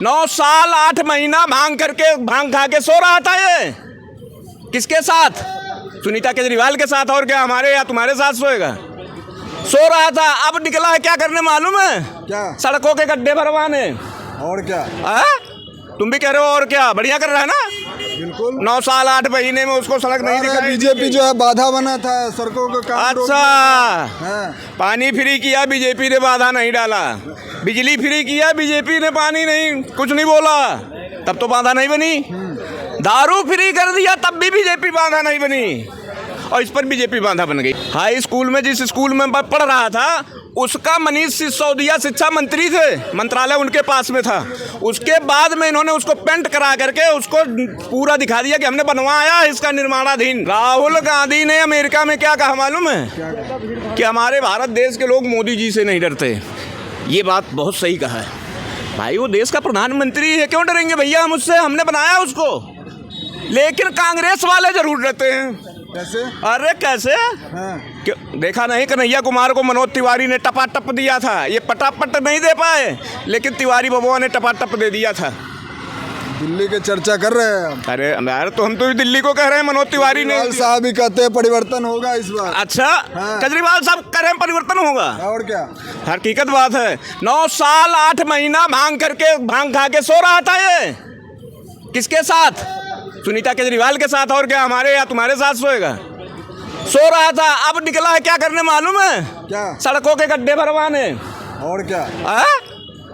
9 साल 8 महीना भांग खा के सो रहा था ये। किसके साथ? सुनीता केजरीवाल के साथ। और क्या हमारे या तुम्हारे साथ सोएगा? सो रहा था। अब निकला है क्या करने मालूम है? क्या? सड़कों के गड्ढे भरवाने। और क्या? तुम भी कह रहे हो और क्या? बढ़िया कर रहा है ना। बिल्कुल। 9 साल 8 महीने में उसको सड़क नहीं दिखाई। बीजेपी जो है बाधा बना था सड़कों का काम। अच्छा, पानी फ्री किया बीजेपी ने, बाधा नहीं डाला। बिजली फ्री किया बीजेपी ने, पानी नहीं, कुछ नहीं बोला, तब तो बाधा नहीं बनी। दारू फ्री कर दिया तब भी बीजेपी बाधा नहीं बनी, और इस पर बीजेपी बाधा बन गई। हाई स्कूल में, जिस स्कूल में पढ़ रहा था, उसका मनीष सिसोदिया शिक्षा मंत्री थे, मंत्रालय उनके पास में था। उसके बाद में इन्होंने उसको पेंट करा करके उसको पूरा दिखा दिया कि हमने बनवाया इसका निर्माणाधीन। राहुल गांधी ने अमेरिका में क्या कहा मालूम है? कि हमारे भारत देश के लोग मोदी जी से नहीं डरते। ये बात बहुत सही कहा है भाई, वो देश का प्रधानमंत्री है, क्यों डरेंगे भैया हम उससे? हमने बनाया उसको। लेकिन कांग्रेस वाले जरूर डरते हैं। कैसे? अरे कैसे? देखा नहीं कन्हैया कुमार को मनोज तिवारी ने टपाटप दिया था, ये पटापट नहीं दे पाए, लेकिन तिवारी बबुआ ने टपाटप दे दिया था। दिल्ली के चर्चा कर रहे हैं। अरे यार, तो हम तो दिल्ली को कह रहे हैं, मनोज तिवारी ने। साहब भी कहते हैं परिवर्तन होगा इस बार। अच्छा, केजरीवाल साहब कह रहे हैं परिवर्तन होगा। और क्या? हकीकत बात है। 9 साल 8 महीना भांग खा के सो रहा था ये। किसके साथ? सुनीता केजरीवाल के साथ। और क्या हमारे या तुम्हारे साथ सोएगा? सो रहा था। अब निकला है क्या करने मालूम है? क्या? सड़कों के गड्ढे भरवाने। और क्या?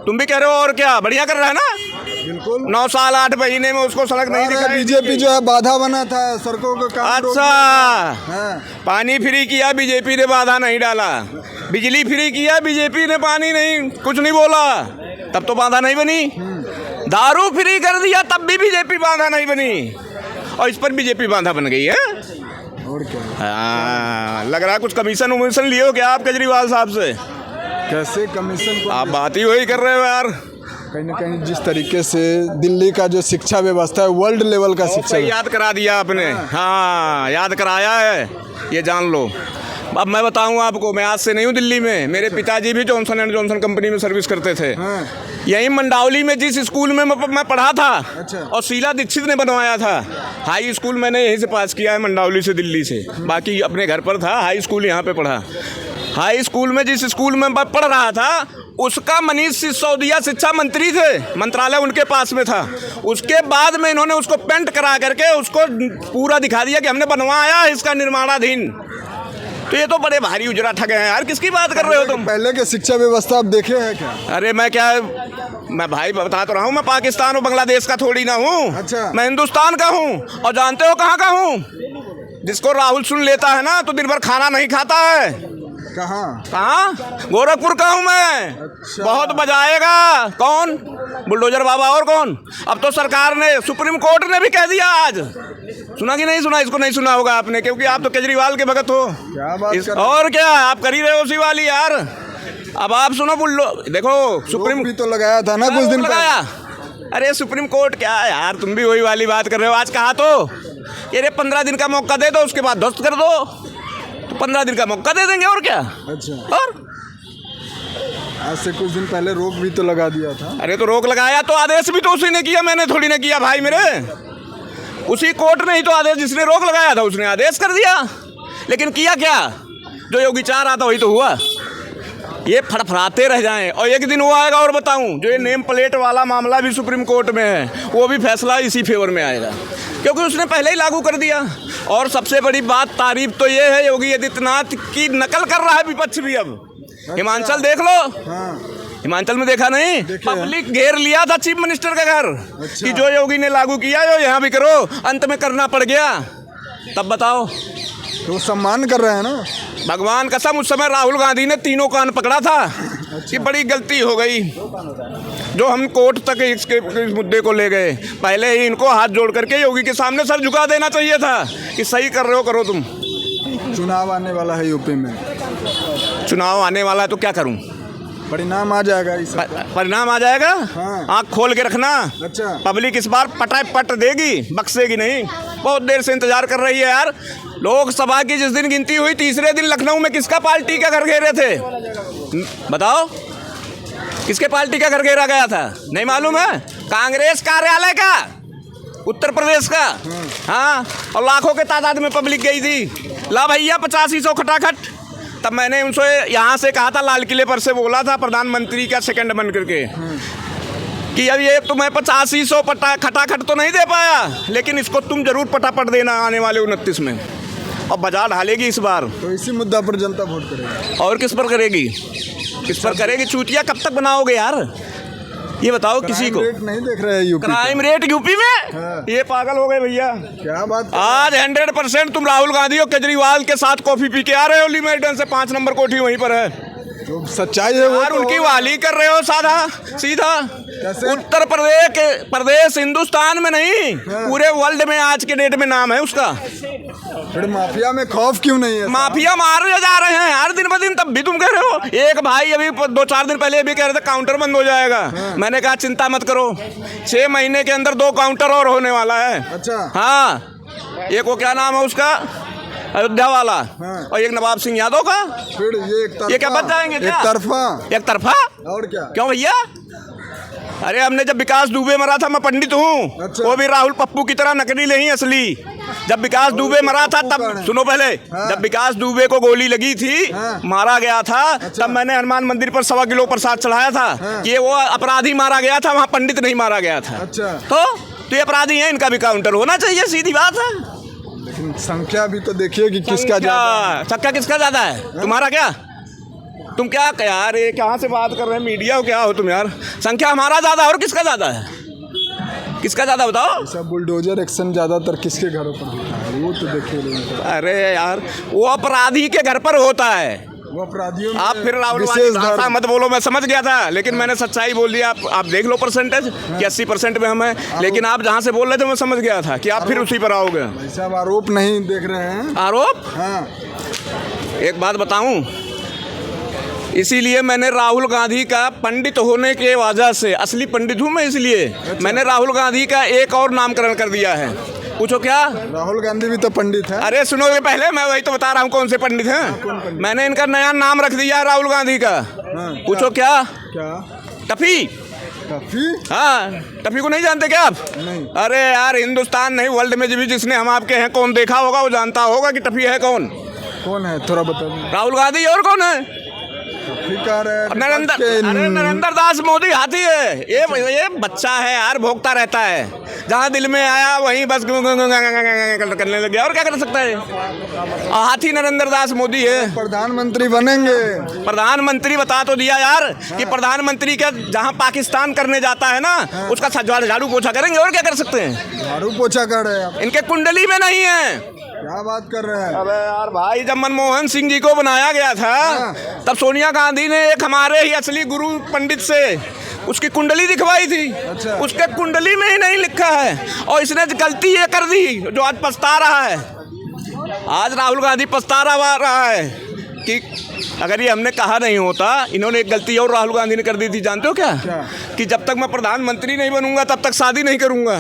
तुम भी कह रहे हो और क्या? बढ़िया कर रहा है ना। बिल्कुल। 9 साल 8 महीने में उसको सड़क नहीं दिखाई। बीजेपी जो है बाधा बना था सड़कों का काम। अच्छा, पानी फ्री किया बीजेपी ने, बाधा नहीं डाला। बिजली फ्री किया बीजेपी ने, पानी नहीं, कुछ नहीं बोला, तब तो बाधा नहीं बनी। दारू फ्री कर दिया तब भी बीजेपी बाधा नहीं बनी, और इस पर बीजेपी बाधा बन गई है। और क्या? लग रहा है कुछ कमीशन उमीशन लिए हो क्या आप केजरीवाल साहब से? कैसे कमीशन को? आप बात ही वही कर रहे हो यार। कहीं ना कहीं जिस तरीके से दिल्ली का जो शिक्षा व्यवस्था है, वर्ल्ड लेवल का शिक्षा। याद करा दिया आपने। हाँ, याद कराया है, ये जान लो। अब मैं बताऊं आपको, मैं आज से नहीं हूँ दिल्ली में। मेरे पिताजी भी जॉनसन एंड जॉनसन कंपनी में सर्विस करते थे। यहीं मंडावली में जिस स्कूल में मैं पढ़ा था। अच्छा। और शीला दीक्षित ने बनवाया था। हाई स्कूल मैंने यहीं से पास किया है, मंडावली से, दिल्ली से। बाकी अपने घर पर था, हाई स्कूल यहाँ पे पढ़ा। हाई स्कूल में जिस स्कूल में मैं पढ़ रहा था, उसका मनीष सिसोदिया शिक्षा मंत्री थे, मंत्रालय उनके पास में था। उसके बाद में इन्होंने उसको पेंट करा करके उसको पूरा दिखा दिया कि हमने बनवाया इसका निर्माणाधीन। तो ये तो बड़े भारी उजरा ठगे हैं यार। किसकी बात कर रहे हो तुम? पहले के शिक्षा व्यवस्था आप देखे हैं क्या? अरे मैं भाई बता तो रहा हूँ, मैं पाकिस्तान और बांग्लादेश का थोड़ी ना हूँ। अच्छा। मैं हिंदुस्तान का हूँ। और जानते हो कहाँ का हूँ? जिसको राहुल सुन लेता है ना तो दिन भर खाना नहीं खाता है। कहाँ? गोरखपुर का हूँ मैं। अच्छा। बहुत बजाएगा। कौन? बुलडोजर बाबा। और कौन? अब तो सरकार ने, सुप्रीम कोर्ट ने भी कह दिया आज। सुना कि नहीं सुना? इसको नहीं सुना होगा आपने, क्योंकि आप तो केजरीवाल के भगत हो। क्या बात और क्या आप कर ही रहे हो उसी वाली यार। अब आप सुनो, देखो सुप्रीम भी तो लगाया था ना कुछ दिन लगाया। अरे सुप्रीम कोर्ट क्या है यार, तुम भी वही वाली बात कर रहे हो। आज कहा तो ये 15 दिन का मौका दे दो, उसके बाद ध्वस्त कर दो। तो 15 दिन का मौका दे देंगे, और क्या। अच्छा। और आज से कुछ दिन पहले रोक भी तो लगा दिया था। अरे तो रोक लगाया तो आदेश भी तो उसी ने किया, मैंने थोड़ी ना किया भाई मेरे। उसी कोर्ट ने ही तो आदेश, जिसने रोक लगाया था उसने आदेश कर दिया। लेकिन किया क्या? जो योगी चाह रहा था वही तो हुआ। ये फड़फड़ाते रह जाएं, और एक दिन वो आएगा। और बताऊं, जो ये नेम प्लेट वाला मामला भी सुप्रीम कोर्ट में है, वो भी फैसला इसी फेवर में आएगा, क्योंकि उसने पहले ही लागू कर दिया। और सबसे बड़ी बात, तारीफ तो ये है, योगी आदित्यनाथ की नकल कर रहा है विपक्ष भी अब। हिमाचल देख लो। हिमाचल में देखा नहीं? पब्लिक घेर लिया था चीफ मिनिस्टर का घर। अच्छा। कि जो योगी ने लागू किया है यहाँ भी करो, अंत में करना पड़ गया। तब बताओ। तो सम्मान कर रहे हैं ना। भगवान कसम, उस समय राहुल गांधी ने तीनों कान पकड़ा था। अच्छा। कि बड़ी गलती हो गई जो हम कोर्ट तक इस मुद्दे को ले गए। पहले ही इनको हाथ जोड़ करके योगी के सामने सर झुका देना चाहिए था कि सही कर रहे हो, करो तुम। चुनाव आने वाला है यूपी में। चुनाव आने वाला है तो क्या करूं? परिणाम आ जाएगा। परिणाम आ जाएगा। आँख खोल के रखना। अच्छा। पब्लिक इस बार पट देगी, बख्शेगी नहीं। बहुत देर से इंतजार कर रही है यार। लोकसभा की जिस दिन गिनती हुई, तीसरे दिन लखनऊ में किसका पार्टी का घर घेरे थे बताओ? किसके पार्टी का घर घेरा गया था नहीं मालूम है? कांग्रेस कार्यालय का, उत्तर प्रदेश का। हाँ, और लाखों के तादाद में पब्लिक गई थी। ला भैया 8500 खटाखट। तब मैंने उनसे यहाँ से कहा था, लाल किले पर से बोला था प्रधानमंत्री का सेकंड बन करके, कि अब ये तुम्हें 8500 खटाखट तो नहीं दे पाया, लेकिन इसको तुम जरूर पटापट देना आने वाले 29 में। और बाजार ढालेगी इस बार। तो इसी मुद्दा पर जनता वोट करेगी। और किस पर करेगी? किस पर करेगी? चूतिया कब तक बनाओगे यार, ये बताओ किसी को। रेट नहीं देख रहे हैं यूपी क्राइम रेट यूपी में? हाँ। ये पागल हो गए भैया। क्या बात आज 100% तुम राहुल गांधी और केजरीवाल के साथ कॉफी पी के आ रहे हो लिमिटन से। 5 नंबर कोठी वहीं पर है। तो सच्चाई है वो यार, तो उनकी वाली कर रहे हो साधा सीधा। कैसे? उत्तर प्रदेश हिंदुस्तान में नहीं, पूरे वर्ल्ड में आज के डेट में नाम है उसका। फिर माफिया में खौफ क्यों नहीं है? माफिया मारे जा रहे हैं हर दिन ब दिन, तब भी तुम कह रहे हो। एक भाई अभी 2-4 दिन पहले भी कह रहे थे काउंटर बंद हो जाएगा। मैंने कहा चिंता मत करो, 6 महीने के अंदर 2 काउंटर और होने वाला है। अच्छा। हाँ, एक वो क्या नाम है उसका, अयोध्या वाला। हाँ। और एक नवाब सिंह यादव का। फिर ये क्या बच जाएंगे क्या? एक तरफा और क्या? क्यों भैया? अरे हमने जब विकास दुबे मरा था, मैं पंडित हूँ। अच्छा। वो भी राहुल पप्पू की तरह नकली नहीं असली। जब विकास दुबे मरा था तब सुनो पहले। हाँ। जब विकास दुबे को गोली लगी थी, हाँ। मारा गया था। अच्छा। तब मैंने हनुमान मंदिर पर 1.25 किलो प्रसाद चढ़ाया था। हाँ। कि वो अपराधी मारा गया था, वहाँ पंडित नहीं मारा गया था। अच्छा। तो ये अपराधी है, इनका भी काउंटर होना चाहिए, सीधी बात है। लेकिन संख्या भी तो देखिए कि किसका ज्यादा। संख्या किसका ज्यादा है? तुम्हारा क्या? तुम क्या यार, ये कहाँ से बात कर रहे हैं? मीडिया हो क्या हो तुम यार? संख्या हमारा ज्यादा है, और किसका ज्यादा है? किसका ज्यादा बताओ? सब बुलडोजर एक्शन ज्यादातर किसके घरों पर होता है वो तो देखिए। अरे यार, वो अपराधी के घर पर होता है। वो अपराधियों में आप फिर राहुल विशेष भाषा मत बोलो, मैं समझ गया था, लेकिन मैंने सच्चाई बोल दिया। आप देख लो परसेंटेज कि 80% में हम हैं। लेकिन आप जहाँ से बोल रहे थे मैं समझ गया था कि आप फिर उसी पर आओगे। भाई साहब आरोप नहीं देख रहे हैं। आरोप? हाँ। एक बात बताऊं, इसीलिए मैंने राहुल गांधी का पंडित होने के वजह से, असली पंडित हूं मैं, इसलिए मैंने राहुल गांधी का एक और नामकरण कर दिया है। पूछो क्या? राहुल गांधी भी तो पंडित है। अरे सुनोगे पहले, मैं वही तो बता रहा हूँ कौन से पंडित हैं। मैंने इनका नया नाम रख दिया है राहुल गांधी का। पूछो क्या? क्या? टफी। टफी? हाँ, टफी को नहीं जानते क्या आप? नहीं। अरे यार, हिंदुस्तान नहीं, वर्ल्ड में भी जिसने हम आपके हैं कौन देखा होगा, वो जानता होगा कि टफी है कौन। कौन है थोड़ा बता दो। राहुल गांधी। और कौन है? नरेंद्र दास मोदी हाथी है। ये बच्चा है यार, भोगता रहता है, जहाँ दिल में आया वहीं बस करने लग गया। और क्या कर सकता है? हाथी नरेंद्र दास मोदी है। प्रधानमंत्री बनेंगे? प्रधानमंत्री बता तो दिया यार कि प्रधानमंत्री का जहाँ पाकिस्तान करने जाता है ना, उसका झाड़ू पोछा करेंगे। और क्या कर सकते हैं? झाड़ू पोछा कर रहे हैं। इनके कुंडली में नहीं है। क्या बात कर रहे हैं? अबे यार भाई, जब मनमोहन सिंह जी को बनाया गया था, तब सोनिया गांधी ने एक हमारे ही असली गुरु पंडित से उसकी कुंडली दिखवाई थी। अच्छा। उसके कुंडली में ही नहीं लिखा है, और इसने गलती ये कर दी जो आज पछता रहा है। आज राहुल गांधी पछता रहा है कि अगर ये हमने कहा नहीं होता, इन्होंने एक गलती और राहुल गांधी ने कर दी थी, जानते हो क्या? कि जब तक मैं प्रधानमंत्री नहीं बनूंगा तब तक शादी नहीं करूंगा।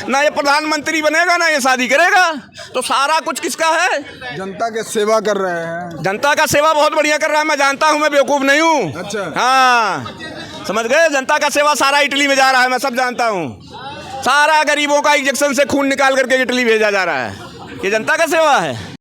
ना ये प्रधानमंत्री बनेगा ना ये शादी करेगा। तो सारा कुछ किसका है? जनता के सेवा कर रहे हैं। जनता का सेवा बहुत बढ़िया कर रहा है, मैं जानता हूँ, मैं बेवकूफ़ नहीं हूँ। अच्छा। हाँ, समझ गए? जनता का सेवा सारा इटली में जा रहा है, मैं सब जानता हूँ। सारा गरीबों का इंजेक्शन से खून निकाल करके इटली भेजा जा रहा है। ये जनता का सेवा है।